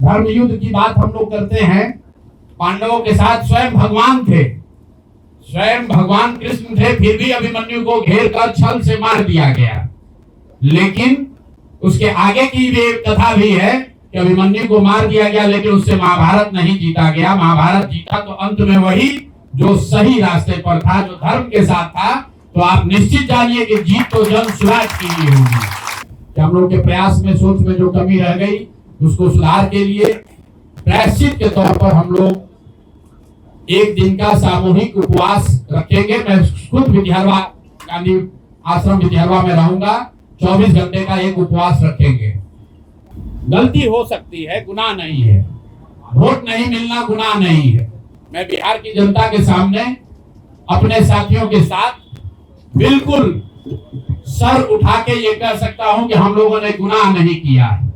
धर्म युद्ध की बात हम लोग करते हैं। पांडवों के साथ स्वयं भगवान थे, स्वयं भगवान कृष्ण थे, फिर भी अभिमन्यु को घेर कर छल से मार दिया गया। लेकिन उसके आगे की भी एक कथा भी है कि अभिमन्यु को मार दिया गया, लेकिन उससे महाभारत नहीं जीता गया। महाभारत जीता तो अंत में वही जो सही रास्ते पर था, जो धर्म के साथ था। तो आप निश्चित जानिए कि जीत तो जन स्वराज की ही होगी। कि हम लोग के प्रयास में, सोच में जो कमी रह गई, उसको सुधार के लिए प्रायश्चित के तौर पर हम लोग एक दिन का सामूहिक उपवास रखेंगे। मैं खुद विद्यारवा, गांधी आश्रम विद्यारवा में रहूंगा। 24 घंटे का एक उपवास रखेंगे। गलती हो सकती है, गुनाह नहीं है। वोट नहीं मिलना गुनाह नहीं है। मैं बिहार की जनता के सामने अपने साथियों के साथ बिल्कुल सर उठा के ये कह सकता हूं कि हम लोगों ने गुनाह नहीं किया है।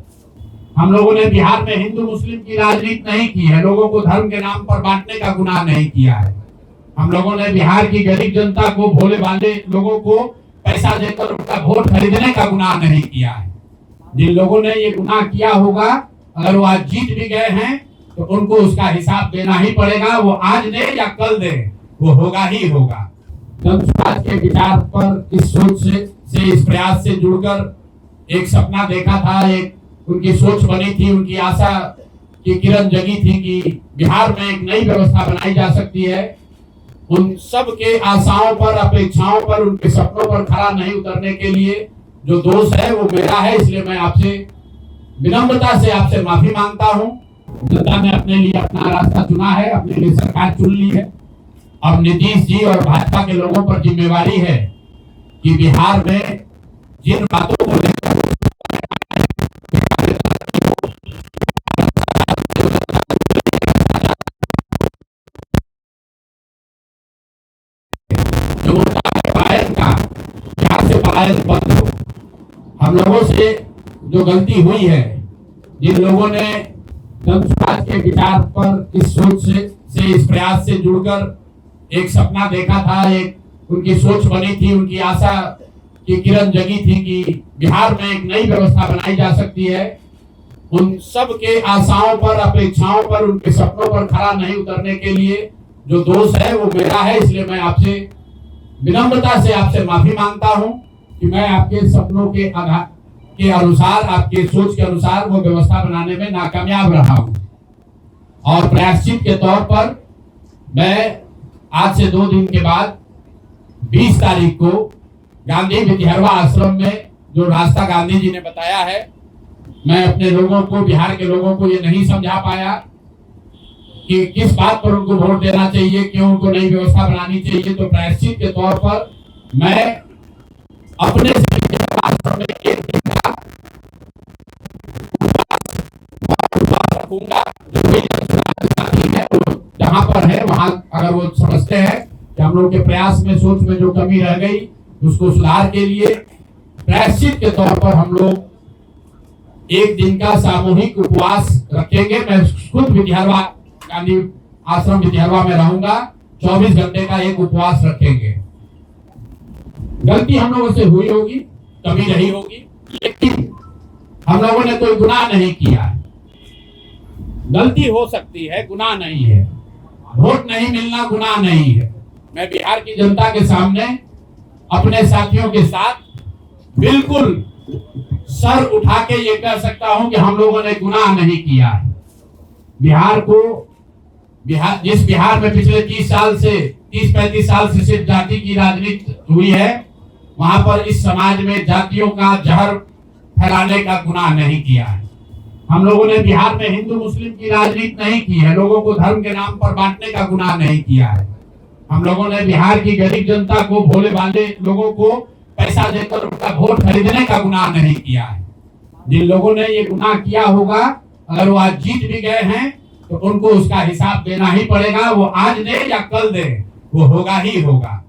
हम लोगों ने बिहार में हिंदू मुस्लिम की राजनीति नहीं की है। लोगों को धर्म के नाम पर बांटने का गुनाह नहीं किया है। हम लोगों ने बिहार की गरीब जनता को, भोले भाले लोगों को पैसा देकर उनका वोट खरीदने का गुनाह नहीं किया है। जिन लोगों ने ये गुनाह किया होगा, अगर वो आज जीत भी गए हैं तो उनको उसका हिसाब देना ही पड़ेगा। वो आज दे या कल दे, वो होगा ही होगा। जन स्वराज के विचार पर, इस सोच से इस प्रयास से जुड़कर एक सपना देखा था, एक उनकी सोच बनी थी, उनकी आशा की किरण जगी थी कि बिहार में एक नई व्यवस्था बनाई जा सकती है। उन सब के आशाओं पर, अपेक्षाओं पर, उनके सपनों पर खरा नहीं उतरने के लिए जो दोष है वो मेरा है। इसलिए मैं आपसे विनम्रता से आपसे माफी मांगता हूं। जनता ने अपने लिए अपना रास्ता चुना है, अपने लिए सरकार चुन ली है। अब नीतीश जी और भाजपा के लोगों पर जिम्मेवारी है कि बिहार में जिन बातों को लेकर बंद हो। हम लोगों से जो गलती हुई है, जिन लोगों ने जन स्वराज के विचार पर, इस सोच से इस प्रयास से जुड़कर एक सपना देखा था, एक उनकी सोच बनी थी, उनकी आशा की किरण जगी थी कि बिहार में एक नई व्यवस्था बनाई जा सकती है। उन सब के आशाओं पर, अपेक्षाओं पर, उनके सपनों पर खरा नहीं उतरने के लिए जो दोष है वो मेरा है। इसलिए मैं आपसे विनम्रता से आपसे माफी मांगता हूं कि मैं आपके सपनों के आधार के अनुसार, आपके सोच के अनुसार वो व्यवस्था बनाने में नाकामयाब रहा हूं। और प्रायश्चित के तौर पर मैं आज से 2 दिन के बाद 20 तारीख को गांधी विद्यारवा आश्रम में जो रास्ता गांधी जी ने बताया है, मैं अपने लोगों को, बिहार के लोगों को ये नहीं समझा पाया कि किस बात पर उनको वोट देना चाहिए, क्यों उनको नई व्यवस्था बनानी चाहिए। तो प्रायश्चित के तौर पर मैं अपने आश्रम में एक दिन का उपवास रखूंगा। जहां पर है वहां, अगर वो समझते हैं कि हम लोग के प्रयास में, सोच में जो कमी रह गई, उसको सुधार के लिए प्रायश्चित के तौर पर हम लोग एक दिन का सामूहिक उपवास रखेंगे। मैं खुद विद्यारवा, गांधी आश्रम विद्यारवा में रहूंगा। 24 घंटे का एक उपवास रखेंगे। गलती हम लोगों से हुई होगी, कमी रही होगी, लेकिन हम लोगों ने कोई गुनाह नहीं किया है। गलती हो सकती है, गुनाह नहीं है। वोट नहीं मिलना गुनाह नहीं है। मैं बिहार की जनता के सामने अपने साथियों के साथ बिल्कुल सर उठा के ये कह सकता हूं कि हम लोगों ने गुनाह नहीं किया है। जिस बिहार में पिछले 30-35 साल से सिर्फ जाति की राजनीति हुई है, वहां पर इस समाज में जातियों का जहर फैलाने का गुनाह नहीं किया है। हम लोगों ने बिहार में हिंदू मुस्लिम की राजनीति नहीं की है। लोगों को धर्म के नाम पर बांटने का गुनाह नहीं किया है। हम लोगों ने बिहार की गरीब जनता को, भोले भाले लोगों को पैसा देकर उनका वोट खरीदने का गुनाह नहीं किया है। जिन लोगों ने ये गुनाह किया होगा, अगर वो आज जीत भी गए हैं तो उनको उसका हिसाब देना ही पड़ेगा। वो आज दे या कल दे, वो होगा ही होगा।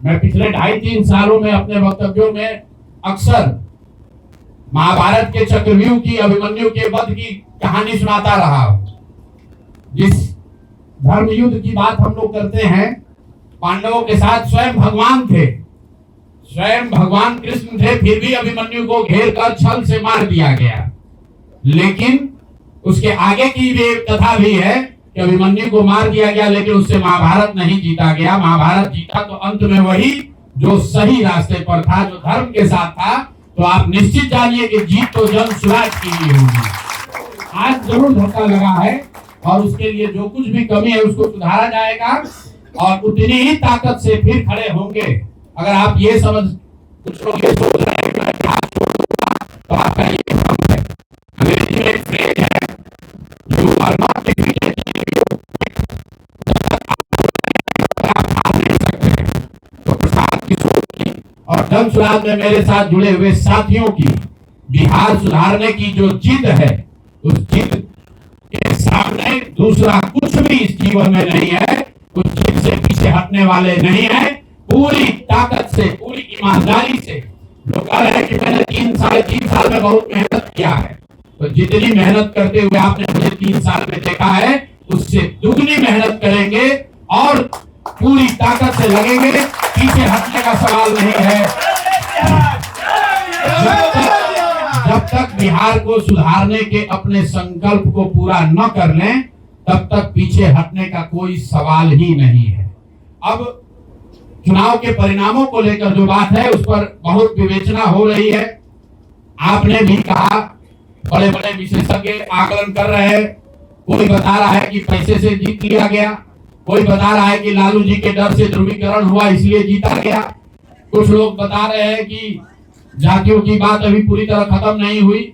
मैं पिछले 2.5-3 सालों में अपने वक्तव्यों में अक्सर महाभारत के चक्रव्यूह की, अभिमन्यु के वध की कहानी सुनाता रहा हूं। जिस धर्म युद्ध की बात हम लोग करते हैं, पांडवों के साथ स्वयं भगवान थे, स्वयं भगवान कृष्ण थे, फिर भी अभिमन्यु को घेर कर छल से मार दिया गया। लेकिन उसके आगे की भी एक कथा भी है कि अभिमन्यु को मार दिया गया, लेकिन उससे महाभारत नहीं जीता गया। महाभारत जीता तो अंत में वही जो सही रास्ते पर था, जो धर्म के साथ था। तो आप निश्चित जानिए कि जीत तो जन स्वराज की ही होगी। आज जरूर धक्का लगा है और उसके लिए जो कुछ भी कमी है उसको सुधारा जाएगा और उतनी ही ताकत से फिर खड़े होंगे। अगर आप ये समझ, कुछ लोग ये सोच रहे हैं तो आपका ये भ्रम है। अंग्रेजी में एक फ्रेज है, यू आर नॉट डिफीटेड, आप हार नहीं सकते। तो प्रसाद की सोच की और जन स्वराज में मेरे साथ जुड़े हुए साथियों की बिहार सुधारने की जो जिद है, उस जिद के सामने दूसरा कुछ भी इस जीवन में नहीं है। उस जिद से पीछे हटने वाले नहीं है। पूरी ताकत से, पूरी ईमानदारी से। लोग कह रहे हैं कि मैंने 3-3.5 साल में बहुत मेहनत किया है, तो जितनी मेहनत करते हुए आपने मुझे 3 साल में देखा है, उससे दुगनी मेहनत करेंगे और पूरी ताकत से लगेंगे। पीछे हटने का सवाल नहीं है। जब तक बिहार को सुधारने के अपने संकल्प को पूरा न कर लें, तब तक पीछे हटने का कोई सवाल ही नहीं है। अब चुनाव के परिणामों को लेकर जो बात है, उस पर बहुत विवेचना हो रही है। आपने भी कहा, बड़े बड़े विशेषज्ञ आकलन कर रहे हैं। कोई बता रहा है कि पैसे से जीत लिया गया, कोई बता रहा है कि लालू जी के डर से ध्रुवीकरण हुआ इसलिए जीता गया। कुछ लोग बता रहे हैं कि जातियों की बात अभी पूरी तरह खत्म नहीं हुई।